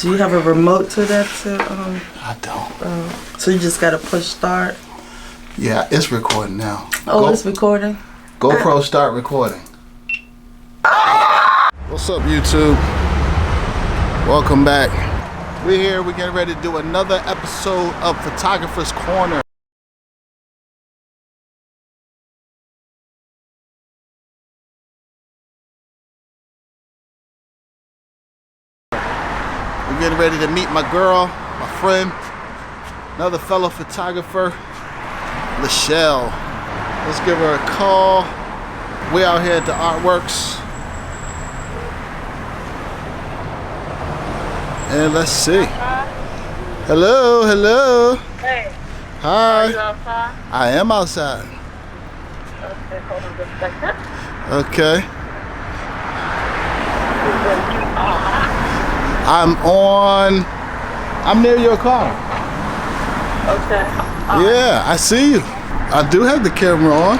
Do you have a remote to that? I don't. So you just got to push start? Yeah, it's recording now. Oh, it's recording? GoPro, start recording. What's up, YouTube? Welcome back. We're here. We're getting ready to do another episode of Photographer's Corner. We're getting ready to meet my girl, my friend, another fellow photographer, Lechele. Let's give her a call. We're out here at the Artworks. And let's see. Hello, hello. Hey. Hi. Are you outside? I am outside. Okay, hold on just a second. Okay. I'm near your car. Okay. Yeah, I see you. I do have the camera on.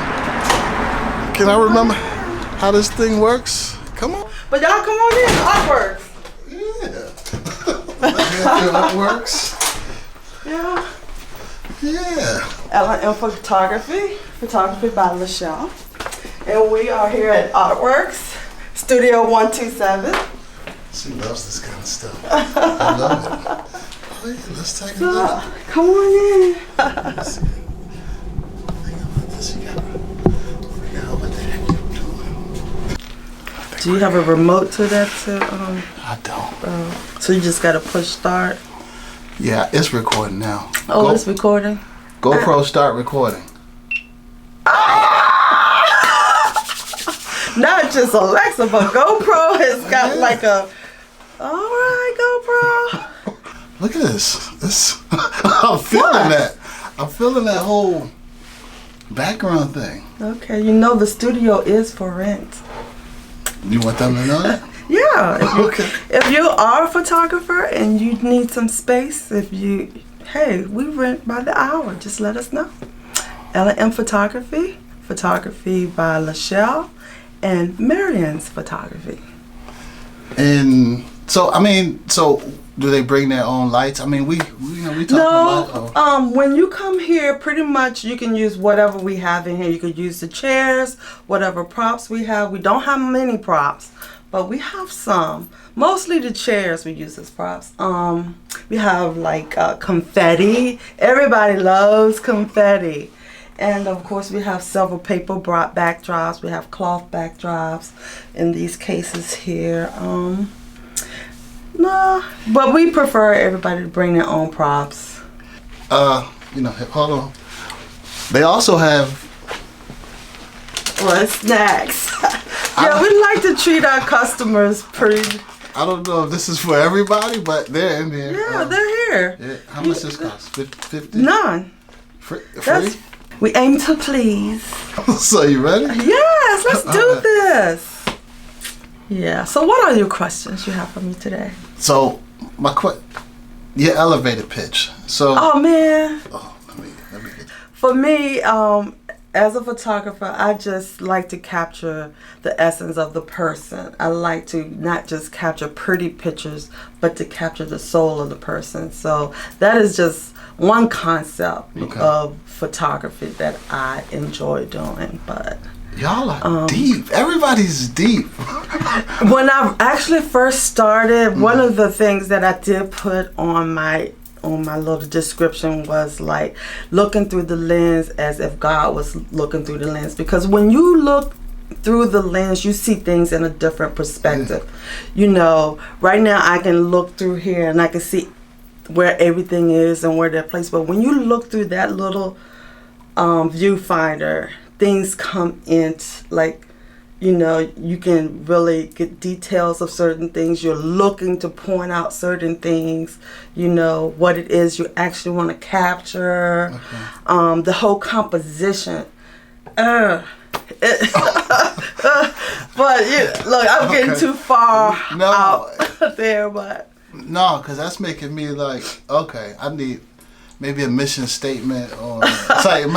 Can I remember how this thing works? Come on. But y'all come on in, Artworks. That works. Yeah. Yeah. And photography by Lechele. And we are here at Artworks, Studio 127. She loves this kind of stuff. I love it. Oh, yeah, let's take a look. Come on in. Let's see. Think about this. You gotta figure out what the heck you're doing. Do you have a remote to that? I don't. So you just got to push start? Yeah, it's recording now. Oh, it's recording? GoPro, start recording. Not just Alexa, but GoPro has got like a, all right, GoPro. Look at this. I'm feeling that. I'm feeling that whole background thing. Okay, you know the studio is for rent. You want them to know that? Yeah. Okay. If you are a photographer and you need some space, hey, we rent by the hour. Just let us know. L&M Photography by Lechele, and Marion's Photography. And so do they bring their own lights? I mean, we talking about. No, when you come here, pretty much you can use whatever we have in here. You could use the chairs, whatever props we have. We don't have many props, but we have some. Mostly the chairs we use as props. We have like confetti. Everybody loves confetti. And of course we have several paper backdrops. We have cloth backdrops in these cases here. No, but we prefer everybody to bring their own props. Hold on. They also have snacks. Yeah, we like to treat our customers pretty. I don't know if this is for everybody, but they're in there. Yeah, they're here. Yeah. How much this cost? 50? None. Free? We aim to please. So you ready? Yes, let's do this. Yeah. So what are your questions you have for me today? So your elevator pitch. So. Oh man. Oh, let me get. For me, as a photographer, I just like to capture the essence of the person. I like to not just capture pretty pictures, but to capture the soul of the person. So that is just one concept of photography that I enjoy doing. But y'all are deep. Everybody's deep. When I actually first started, one of the things that I did put on my little description was like looking through the lens as if God was looking through the lens, because when you look through the lens you see things in a different perspective. Right now I can look through here and I can see where everything is and where they're placed, but when you look through that little viewfinder, things come in like you can really get details of certain things. You're looking to point out certain things, what it is you actually want to capture. Okay. The whole composition. But look, I'm getting too far out there, but. No, because that's making me like, okay, I need maybe a mission statement or something.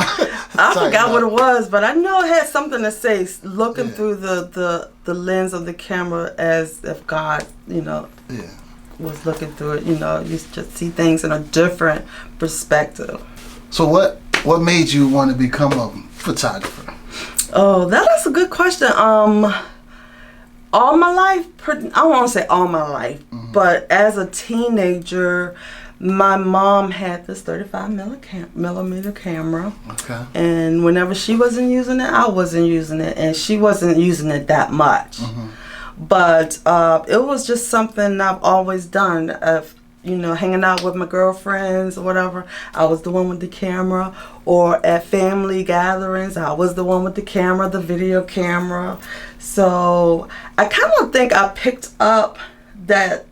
I forgot what it was, but I know it had something to say, looking through the lens of the camera as if God, Yeah. was looking through it, you just see things in a different perspective. So what made you want to become a photographer? Oh, that is a good question. All my life, I don't want to say all my life, but as a teenager, my mom had this 35 millimeter camera. Okay. And whenever she wasn't using it, I wasn't using it. And she wasn't using it that much. But it was just something I've always done. Hanging out with my girlfriends or whatever, I was the one with the camera. Or at family gatherings, I was the one with the camera, the video camera. So I kind of think I picked up that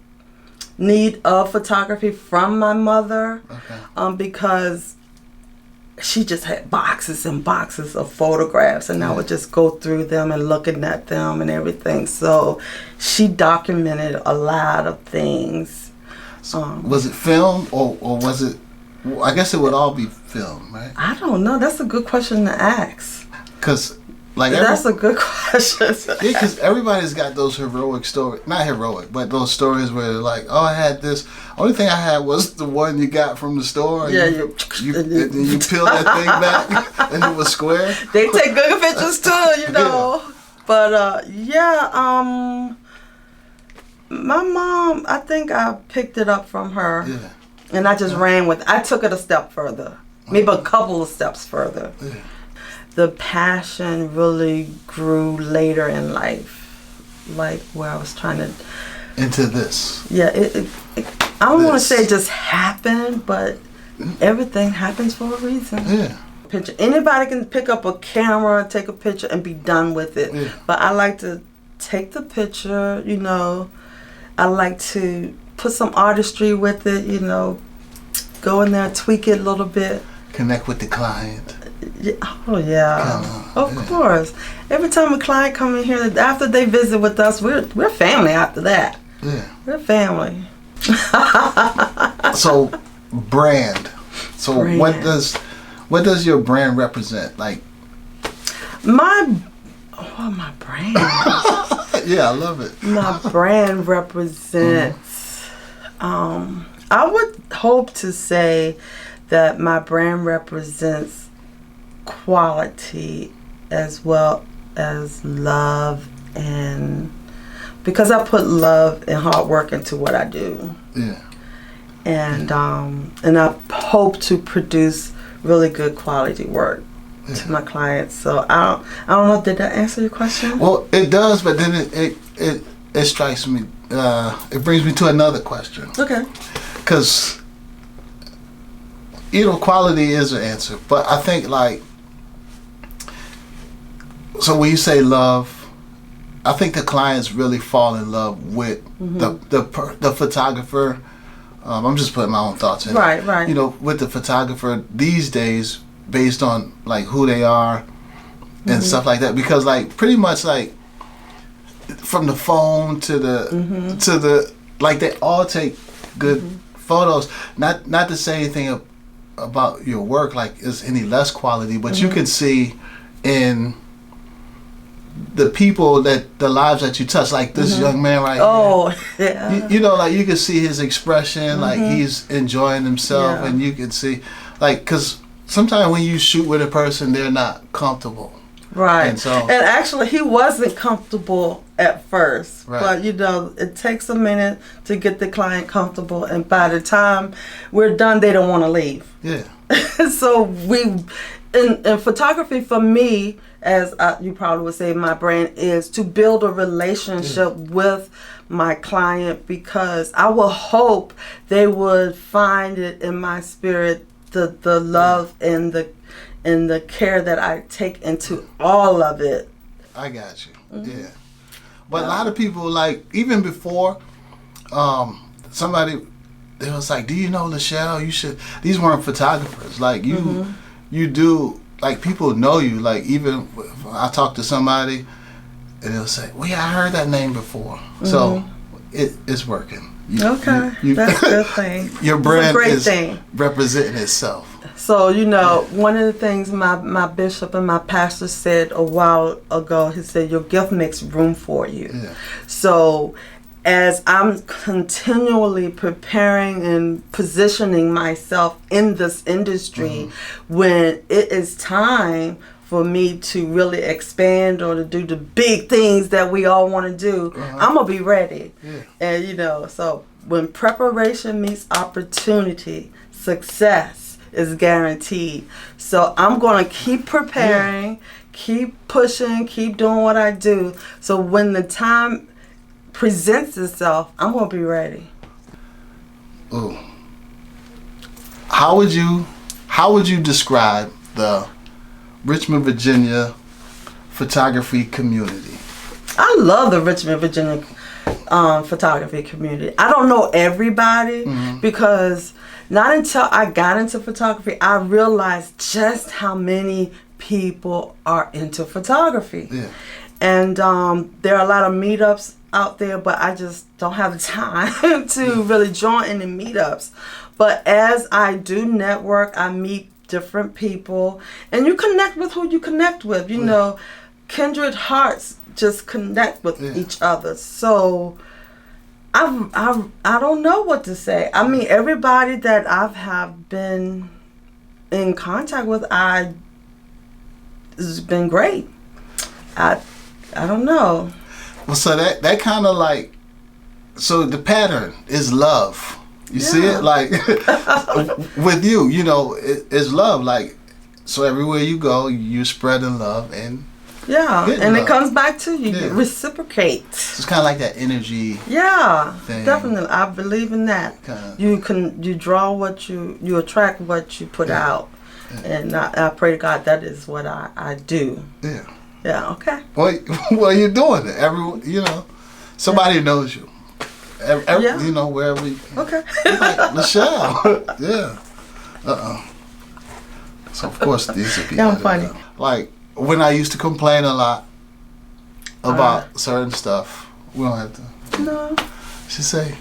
need of photography from my mother. Okay. Because she just had boxes and boxes of photographs, and I would just go through them and looking at them and everything. So she documented a lot of things. Was it film or was it? I guess it would all be film, right? I don't know. That's a good question to ask. Because that's a good question. Yeah, because everybody's got those heroic stories. Not heroic, but those stories where they're like, oh, I had this. Only thing I had was the one you got from the store. Yeah, and you peel that thing back and it was square. They take good pictures too, Yeah. But my mom, I think I picked it up from her. Yeah. And I just ran with it. I took it a step further. Maybe a couple of steps further. Yeah. The passion really grew later in life, like where I was trying to into this. Yeah, I don't want to say it just happened, but everything happens for a reason. Yeah. Picture. Anybody can pick up a camera, take a picture, and be done with it. Yeah. But I like to take the picture. I like to put some artistry with it. Go in there, tweak it a little bit. Connect with the client. Oh yeah, of course. Every time a client come in here, after they visit with us, we're family. After that, yeah, we're family. So, brand. So brand. What does your brand represent? Like my brand. Yeah, I love it. My brand represents. I would hope to say that my brand represents quality as well as love, and because I put love and hard work into what I do. Yeah. And I hope to produce really good quality work to my clients. So I don't know, did that answer your question? Well, it does, but then it strikes me, it brings me to another question. Okay. Because quality is an answer, but I think so when you say love, I think the clients really fall in love with the photographer. I'm just putting my own thoughts in. Right. With the photographer these days, based on who they are and stuff like that, because pretty much from the phone to the they all take good photos. Not to say anything about your work is any less quality, but you can see in the people the lives that you touch, this young man right here. Yeah. You can see his expression, he's enjoying himself, and you can see, because sometimes when you shoot with a person, they're not comfortable. Right. And actually, he wasn't comfortable at first. Right. But, it takes a minute to get the client comfortable. And by the time we're done, they don't want to leave. Yeah. So in photography, for me, as you probably would say, my brand is to build a relationship with my client, because I will hope they would find it in my spirit, the love and the care that I take into all of it. I got you. Yeah. But a lot of people, even before, somebody, they was like, do you know Lechele? You should, these weren't photographers. You do, people know you. Even if I talk to somebody, and they'll say, well, yeah, I heard that name before. So it's working. That's a good thing. Your brand is representing itself. So, one of the things my bishop and my pastor said a while ago, he said, your gift makes room for you. Yeah. So as I'm continually preparing and positioning myself in this industry, when it is time for me to really expand or to do the big things that we all want to do, I'm going to be ready. Yeah. And, you know, so when preparation meets opportunity, success is guaranteed. So I'm going to keep preparing, keep pushing, keep doing what I do. So when the time presents itself, I'm going to be ready. Ooh. How would you describe the Richmond, Virginia photography community? I love the Richmond, Virginia photography community. I don't know everybody because not until I got into photography, I realized just how many people are into photography. Yeah. And there are a lot of meetups out there, but I just don't have the time to really join any meetups. But as I do network, I meet different people, and you connect with who you connect with. You know, kindred hearts just connect with each other. So I don't know what to say. I mean, everybody that have been in contact with, it's been great. I don't know. Well, so that kind of like, so the pattern is love. You see it? Like, with you, you know, it's love. Like, so everywhere you go, you're spreading love and and it comes back to you. You reciprocate. It's kind of like that energy. Yeah, thing. Definitely. I believe in that. You draw what you attract what you put out. Yeah. And I pray to God that is what I do. Yeah. Yeah, okay. Well, you're doing it. Everyone, you know, somebody knows you. You know, wherever you... Okay. Like, Lechele. Yeah. So, of course, these are people. I'm funny. Like, when I used to complain a lot about certain stuff, we don't have to... No. She say...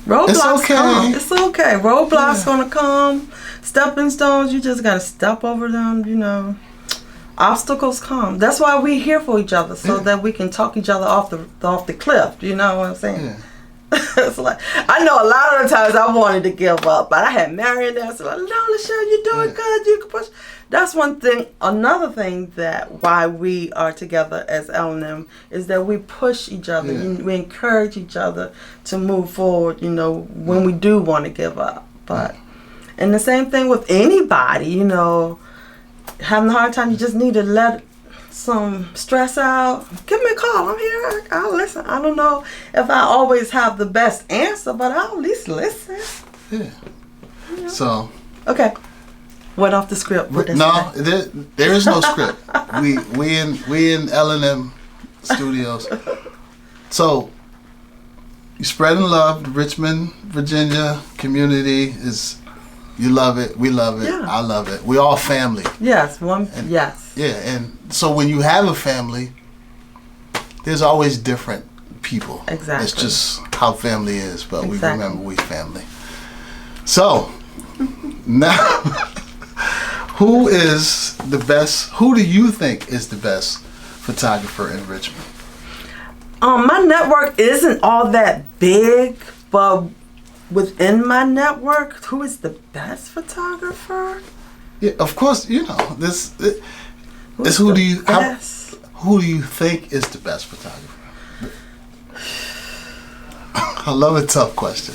Roadblocks come. It's okay. Roadblocks gonna come. Stepping stones, you just gotta step over them, you know. Obstacles come. That's why we're here for each other, so that we can talk each other off the cliff. You know what I'm saying? Yeah. It's like, I know a lot of the times I wanted to give up, but I had Marion there. So like, no, Lechele, you're doing good. You can push. That's one thing. Another thing that why we are together as L&M is that we push each other. We encourage each other to move forward. You know, when we do want to give up, but and the same thing with anybody. You know. Having a hard time, you just need to let some stress out. Give me a call. I'm here. I'll listen. I don't know if I always have the best answer, but I'll at least listen. Yeah. You know? So. Okay. Went off the script. No, there is no script. we in L&M Studios. So you spreading love. The Richmond, Virginia community is. You love it. We love it. Yeah. I love it. We all family. Yes. Yes. Yeah, and so when you have a family, there's always different people. Exactly. It's just how family is, but we remember we family. So now, who is the best? Who do you think is the best photographer in Richmond? My network isn't all that big, but within my network, who is the best photographer? Yeah, of course, you know this. Who do you think is the best photographer? I love a tough question.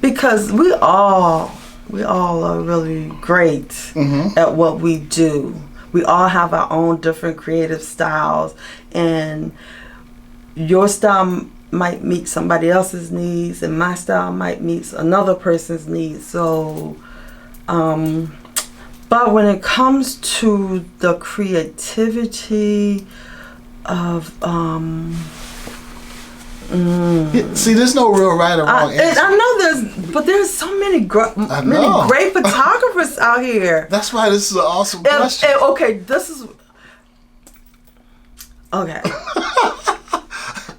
Because we all are really great at what we do. We all have our own different creative styles, and your style might meet somebody else's needs, and my style might meet another person's needs. So, but when it comes to the creativity of, see, there's no real right or wrong answer. I know there's so many great photographers out here. That's why this is an awesome question. Okay.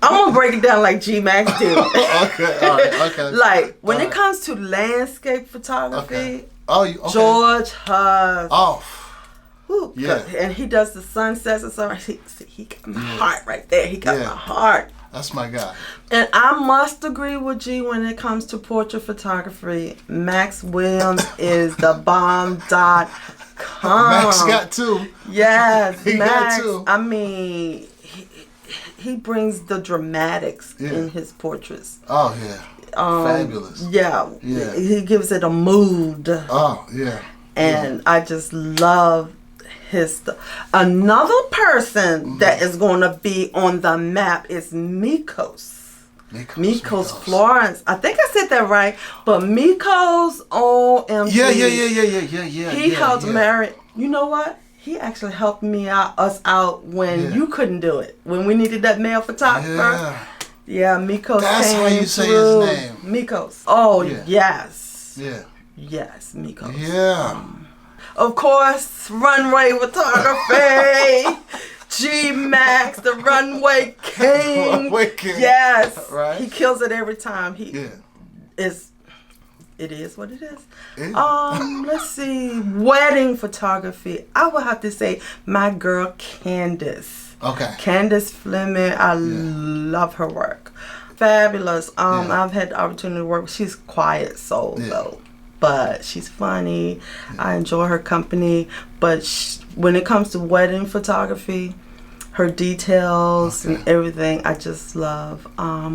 I'm gonna break it down like GMAXX did. Okay, all right, okay. Like when it comes to landscape photography, George HUSS. Yeah. And he does the sunsets and so he got my heart right there. He got my heart. That's my guy. And I must agree with G when it comes to portrait photography. Max Williams is the bomb.com. Max got two. Yes, He Max. got two. I mean, he brings the dramatics in his portraits. Oh, yeah. Fabulous. Yeah. He gives it a mood. Oh, yeah. And I just love his stuff. Another person that is going to be on the map is Mikos. Mikos Florence. I think I said that right. But Mikos OMG. Yeah. He helped marry. You know what? He actually helped us out when you couldn't do it. When we needed that male photographer. Yeah, Mikos That's came how you say through. his name. Mikos. Oh, yes. Yeah. Yes, Mikos. Yeah. Of course, Runway Photography. GMAXX, the Runway King. Runway King. Yes. Right. He kills it every time. It is what it is. Let's see. Wedding photography. I would have to say my girl Candace. Okay. Candace Fleming. I love her work. Fabulous. I've had the opportunity to work. She's quiet soul though. But she's funny. I enjoy her company. But when it comes to wedding photography, her details and everything, I just love. I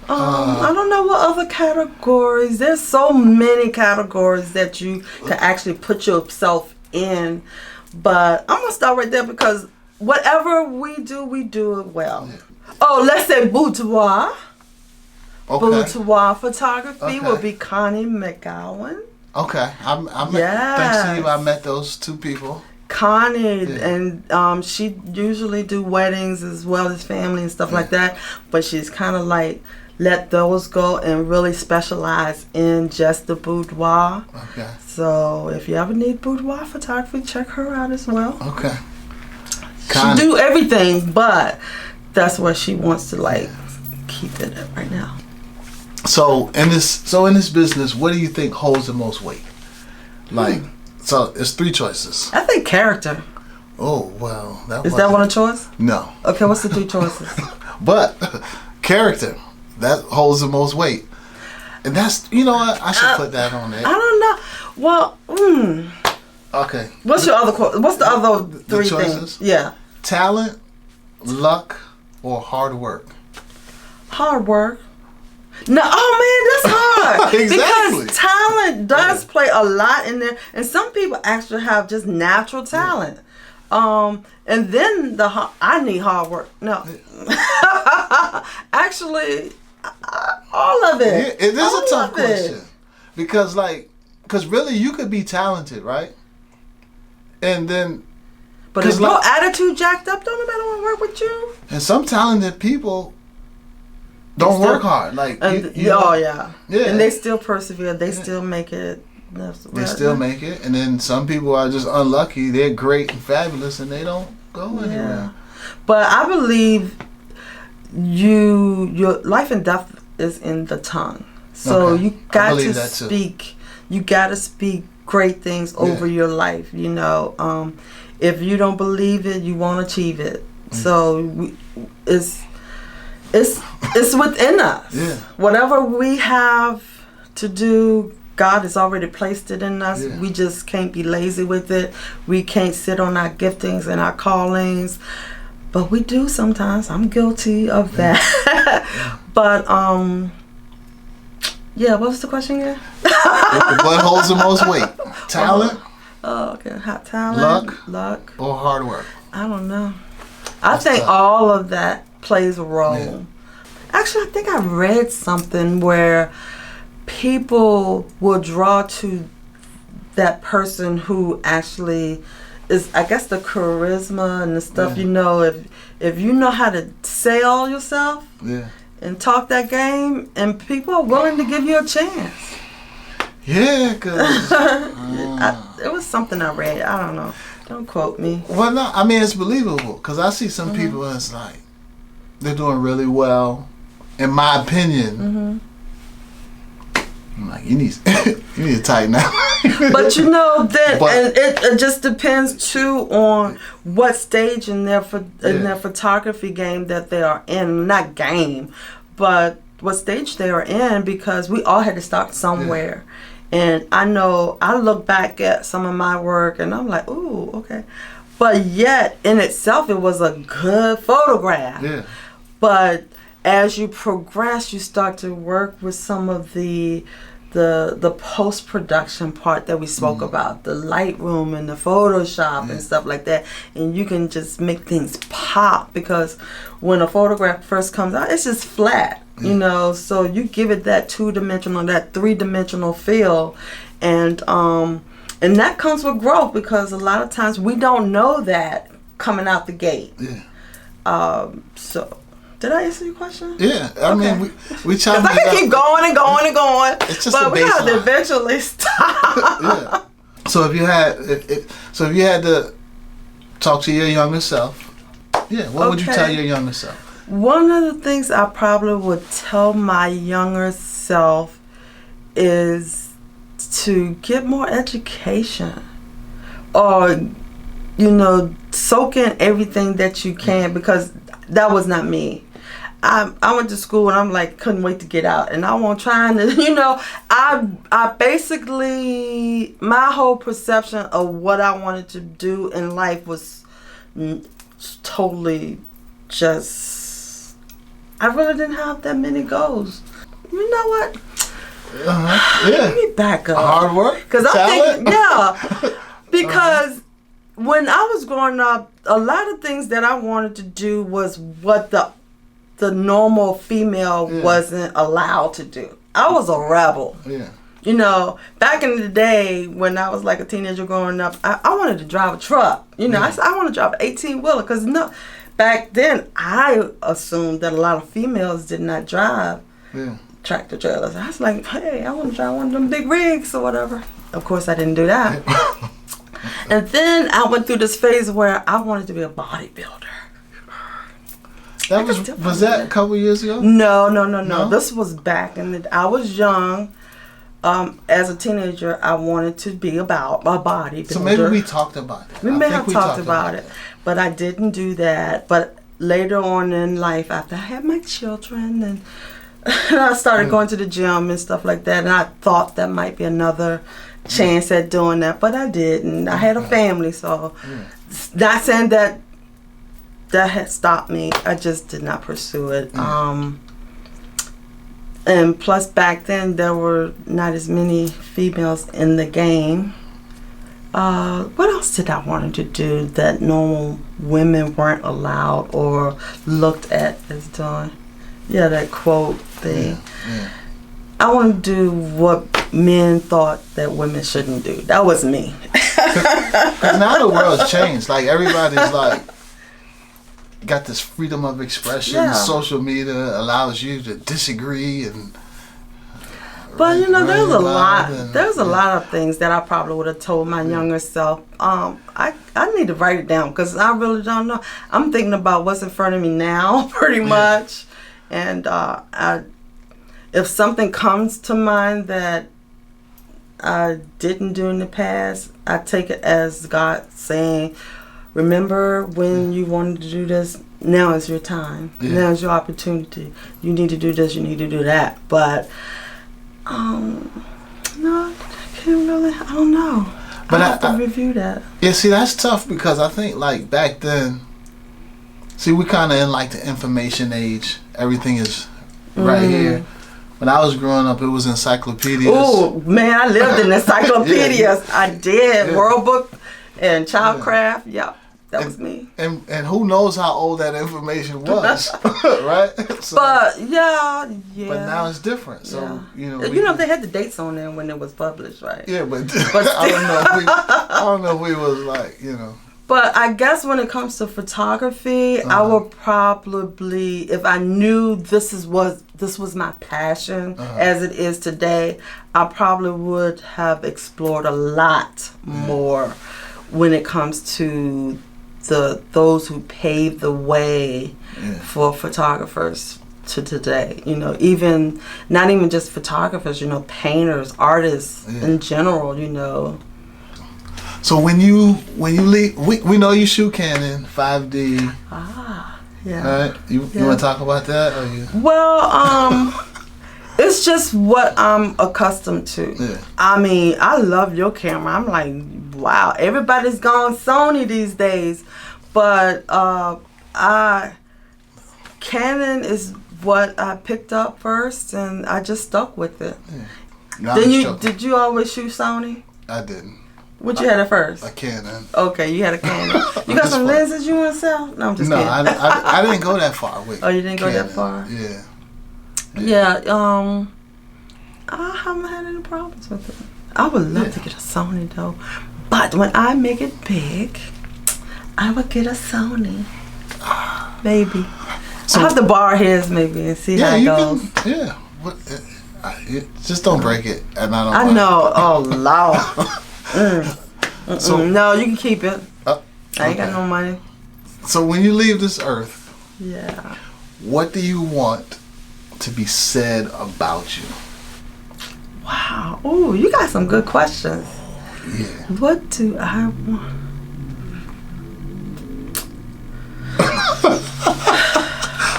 don't know what other categories. There's so many categories that you can actually put yourself in. But I'm going to start right there because whatever we do it well. Oh, let's say boudoir. Okay. Boudoir photography will be Connie McGowan. Okay. Thanks to you, I met those two people. Connie, and she usually do weddings as well as family and stuff like that. But she's kind of like let those go and really specialize in just the boudoir. Okay. So if you ever need boudoir photography, check her out as well. Okay. She do everything, but that's where she wants to keep it at right now. So in this business, what do you think holds the most weight? So it's three choices. I think character. Oh well, is that one a choice? No. Okay, what's the three choices? But character, that holds the most weight, and that's I should put that on there. I don't know. Well, Okay. What's your other? What's the other three things? Yeah. Talent, luck, or hard work. Hard work. No, that's hard. Exactly. Because talent does play a lot in there, and some people actually have just natural talent. And then I need hard work. No, actually, all of it. It is a tough question because really you could be talented, right? And then, but if your attitude jacked up, don't nobody want to work with you. And some talented people don't work hard. And they still persevere. They still make it. They still make it. And then some people are just unlucky. They're great and fabulous, and they don't go anywhere. But I believe your life and death is in the tongue. So you got to speak. You got to speak great things over your life. If you don't believe it, you won't achieve it. So it's within us. Yeah. Whatever we have to do, God has already placed it in us. Yeah. We just can't be lazy with it. We can't sit on our giftings and our callings. But we do sometimes. I'm guilty of that. But what was the question again? What holds the most weight? Talent? Okay. Talent, luck, or hard work? I don't know. I think all of that plays a role. Yeah. Actually, I think I read something where people will draw to that person who actually is, I guess, the charisma and the stuff. If you know how to sell yourself and talk that game, and people are willing to give you a chance. Yeah, because it was something I read. I don't know. Don't quote me. Well, no, I mean, it's believable because I see some people and it's like they're doing really well. In my opinion, I'm like, you need to tighten up. But you know, and it just depends too on what stage in their photography game that they are in. Not game, but what stage they are in, because we all had to start somewhere. And I know I look back at some of my work and I'm like, ooh, okay. But yet in itself it was a good photograph. Yeah. But as you progress, you start to work with some of the post-production part that we spoke about, the Lightroom and the Photoshop and stuff like that. And you can just make things pop, because when a photograph first comes out, it's just flat, you know, so you give it that 2-dimensional, that 3-dimensional feel. And that comes with growth, because a lot of times we don't know that coming out the gate. Yeah. So did I answer your question? Yeah, I mean, we try to. I can keep going and going and going, it's just but we have to baseline. eventually stop. Yeah. So if you had to talk to your younger self, what would you tell your younger self? One of the things I probably would tell my younger self is to get more education, or soak in everything that you can, because that was not me. I went to school and I'm like, couldn't wait to get out, and I wasn't trying to, I basically, my whole perception of what I wanted to do in life was totally just, I really didn't have that many goals. You know what? Let me back up. Hard work? Because I think, because when I was growing up, a lot of things that I wanted to do was what the normal female wasn't allowed to do. I was a rebel. Yeah. Back in the day when I was like a teenager growing up, I wanted to drive a truck. I said, I want to drive an 18-wheeler, because back then I assumed that a lot of females did not drive tractor trailers. I was like, hey, I want to drive one of them big rigs or whatever. Of course, I didn't do that. And then I went through this phase where I wanted to be a bodybuilder. That was that a couple years ago? No. This was back in I was young. As a teenager, I wanted to be a bodybuilder. So maybe we talked about that. We may have talked about it, but I didn't do that. But later on in life, after I had my children, and I started going to the gym and stuff like that, and I thought that might be another chance at doing that, but I didn't. I had a family, so not saying that had stopped me. I just did not pursue it. And plus back then there were not as many females in the game. What else did I want to do that normal women weren't allowed or looked at as doing? Yeah, that quote thing. I want to do what men thought that women shouldn't do. That was me. Because now the world's changed. Like, everybody's like got this freedom of expression. Social media allows you to disagree and. But there's a lot. There's a lot of things that I probably would have told my younger self. I need to write it down, because I really don't know. I'm thinking about what's in front of me now, pretty much, and if something comes to mind that I didn't do in the past, I take it as God saying, remember when you wanted to do this? Now is your time. Now is your opportunity. You need to do this, you need to do that. But no, I can't really, I don't know. But I have to review that. Yeah, see, that's tough, because I think, like, back then, we kind of in, like, the information age. Everything is right here. When I was growing up, it was encyclopedias. Oh, man, I lived in encyclopedias. I did. World Book and Childcraft. Yep, that was me. And who knows how old that information was, right? So, but, But now it's different. So, they had the dates on there when it was published, right? Yeah, but I don't know if we was like, But I guess when it comes to photography, I would probably, if I knew this was my passion as it is today, I probably would have explored a lot more when it comes to those who paved the way for photographers. to today. You know, even not even just photographers. You know, painters, artists in general. You know. So when you leave, we know you shoot Canon 5D. Yeah. All right. You want to talk about that? Or you? Well, it's just what I'm accustomed to. Yeah. I mean, I love your camera. I'm like, wow, everybody's gone Sony these days, but Canon is what I picked up first, and I just stuck with it. Yeah. Did you always shoot Sony? I didn't. What you had at first? A Canon. Okay, you had a Canon. You got some lenses you want to sell? No, I'm just kidding. I didn't go that far with. Oh, you didn't go Canon. that far? Yeah. I haven't had any problems with it. I would love to get a Sony though, but when I make it big, I would get a Sony. Maybe. So, I have to borrow his maybe and see how it goes. Just don't break it, and I know. Oh Lord. So no, you can keep it. I ain't got no money. So when you leave this earth, what do you want to be said about you? Wow. Ooh, you got some good questions. Yeah. What do I want?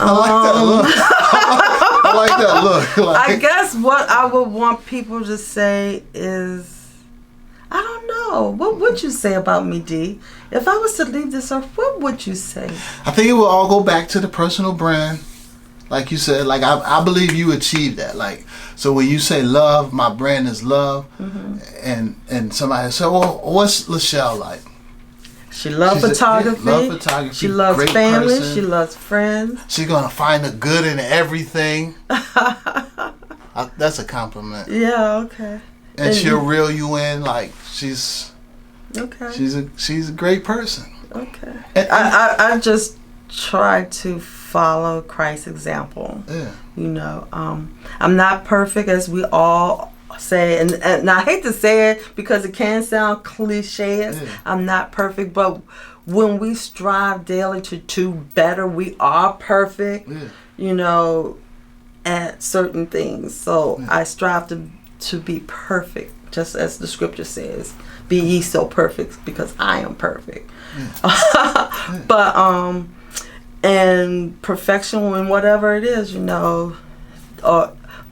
I like that look. I guess what I would want people to say is, I don't know. What would you say about me, D? If I was to leave this earth, what would you say? I think it will all go back to the personal brand. Like you said, like I believe you achieved that. Like, so when you say love, my brand is love, and somebody said, well, what's Lechele like? She loves photography. She loves family. Person. She loves friends. She's gonna find the good in everything. That's a compliment. Yeah. Okay. And she'll reel you in. Like she's a great person. Okay. And I just try to follow Christ's example. Yeah. You know, I'm not perfect, as we all say, and I hate to say it because it can sound cliche. I'm not perfect, but when we strive daily to do better, we are perfect. You know, at certain things. So I strive to be perfect, just as the scripture says, "Be ye so perfect, because I am perfect." But and perfection in whatever it is, you know.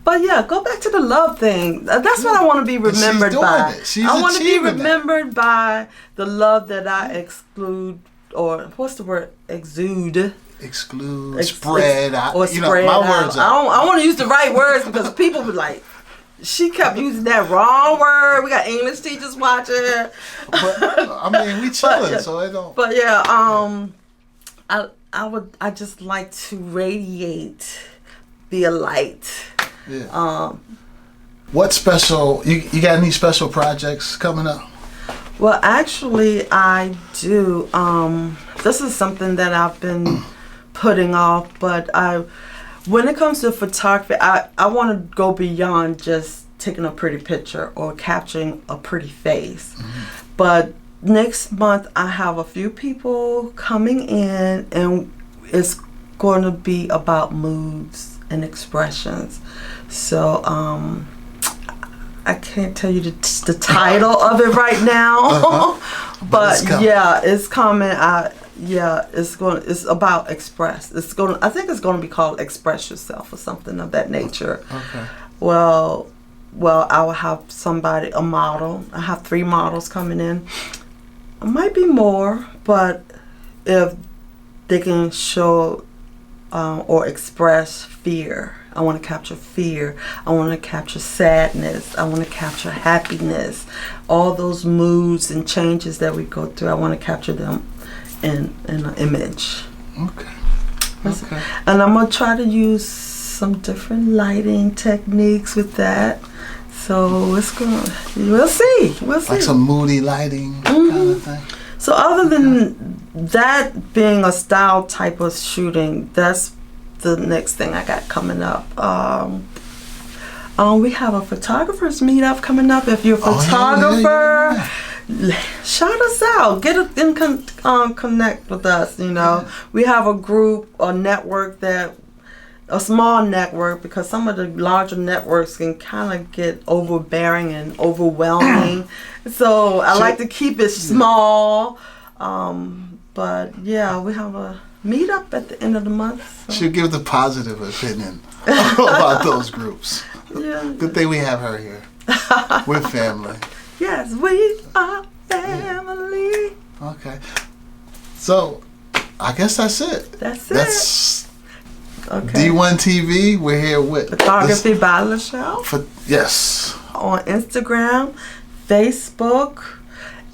But yeah, go back to the love thing. That's what I want to be remembered by. I want to be remembered by the love that I exude, or what's the word? Exude. Exclude, spread out. Or spread my out. words are. I want to use the right words because people be like, she kept using that wrong word. We got English teachers watching. But I mean, we chilling, so it don't. But yeah, I just like to radiate, be a light. Yeah. What special? You got any special projects coming up? Well, actually, I do. This is something that I've been putting off, but when it comes to photography, I want to go beyond just taking a pretty picture or capturing a pretty face. But next month, I have a few people coming in, and it's going to be about moods and expressions. So I can't tell you the title of it right now, but yeah, it's coming. It's about express. I think it's going to be called Express Yourself or something of that nature. Okay. Well, I will have a model. I have 3 models coming in. It might be more, but if they can show or express fear. I want to capture fear. I want to capture sadness. I want to capture happiness. All those moods and changes that we go through, I want to capture them in an image. Okay. And I'm going to try to use some different lighting techniques with that. So we'll see. Like some moody lighting kind of thing. So other than that being a style type of shooting, that's the next thing I got coming up. We have a photographers meetup coming up. If you're a photographer, shout us out. Get in connect with us. You know, we have a group, a network that a small network, because some of the larger networks can kind of get overbearing and overwhelming. So I like to keep it small. But yeah, we have a meetup at the end of the month. So. She'll give the positive opinion about those groups. Yeah. Good thing we have her here. We're family. Yes, we are family. Okay. So, I guess that's it. That's it. That's okay. D1 TV. We're here with Photography by Lechele. Yes. On Instagram, Facebook,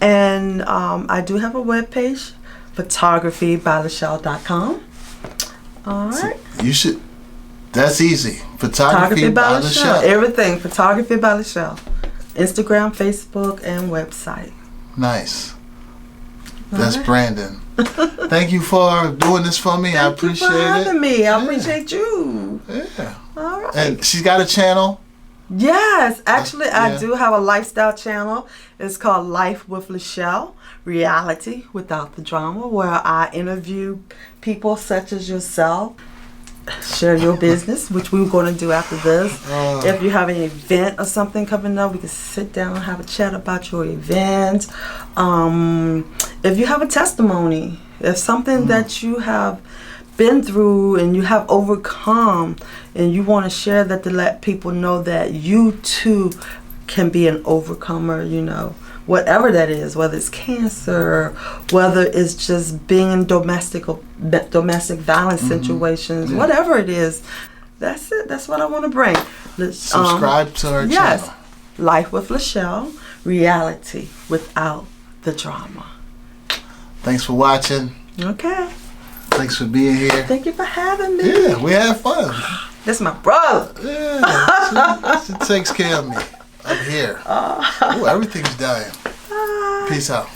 and I do have a webpage, photographybylechele.com. All right. So you should. That's easy. Photography by Lechele. Everything. Photography by Lechele. Instagram, Facebook, and website. Nice. That's Brandon. Thank you for doing this for me. I appreciate it. Thank you for having me. I appreciate you. Yeah. All right. And she's got a channel. Yes, actually, I do have a lifestyle channel. It's called Life with Lechele, Reality Without the Drama, where I interview people such as yourself, share your business, which we're going to do after this. If you have an event or something coming up, we can sit down and have a chat about your event. If you have a testimony, if something that you have been through and you have overcome and you want to share that, to let people know that you too can be an overcomer, you know, whatever that is, whether it's cancer, whether it's just being in domestic violence situations, whatever it is. That's it. That's what I want to bring. Subscribe to our channel. Yes. Life with Lechele, Reality Without the Drama. Thanks for watching. Okay. Thanks for being here. Thank you for having me. Yeah, we had fun. That's my brother. Yeah, she takes care of me. I'm here. Ooh, everything's dying. Peace out.